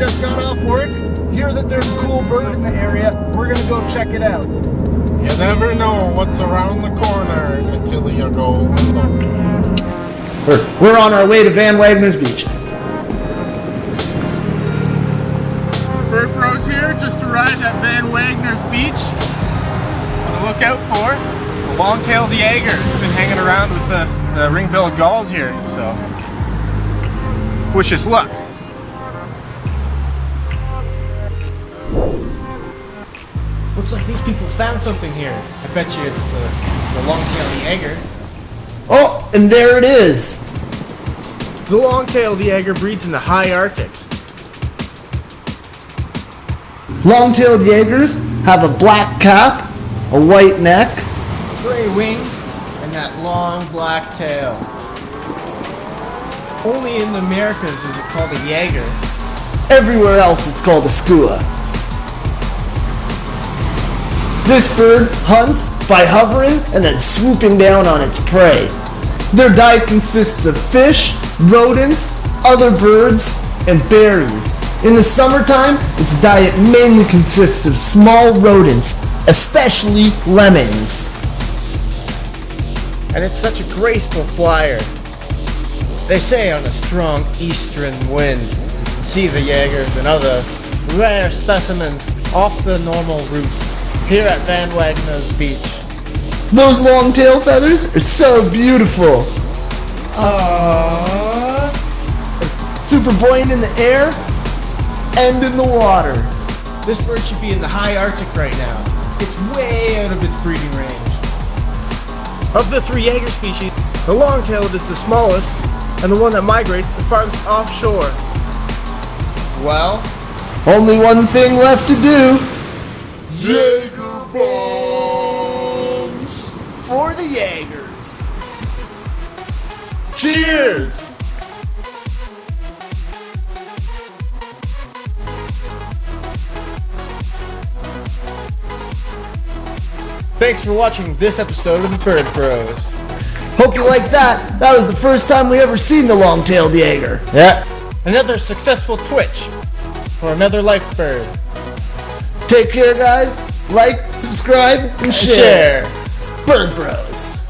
just got off work, hear that there's a cool bird in the area, we're gonna go check it out. You never know what's around the corner until you go and look. We're on our way to Van Wagner's Beach. Bird Bros here, just arrived at Van Wagner's Beach. On the lookout for a long-tailed Jäger. It's been hanging around with the ring-billed gulls here, so wish us luck. Looks like these people found something here. I bet you it's the long-tailed Jäger. Oh, and there it is. The long-tailed Jäger breeds in the high Arctic. Long-tailed Jaegers have a black cap, a white neck, Gray wings, and that long black tail. Only in the Americas is it called a Jäger. everywhere else it's called a skua. This bird hunts by hovering and then swooping down on its prey. Their diet consists of fish, rodents, other birds, and berries. In the summertime, its diet mainly consists of small rodents, especially lemmings. And it's such a graceful flyer. They say on a strong eastern wind, see the Jägers and other rare specimens off the normal routes here at Van Wagner's Beach. Those long tail feathers are so beautiful. Super buoyant in the air and in the water. This bird should be in the high Arctic right now. It's way out of its breeding range. Of the three Jäger species, the long-tailed is the smallest and the one that migrates the farthest offshore. Well, Only one thing left to do. Jaeger bombs! For the Jägers. Cheers! thanks for watching this episode of the Bird Bros. Hope you like that. That was the first time we ever seen the long-tailed Jäger. Yeah. Another successful twitch for another life bird. Take care, guys. Like, subscribe, and share. Bird Bros.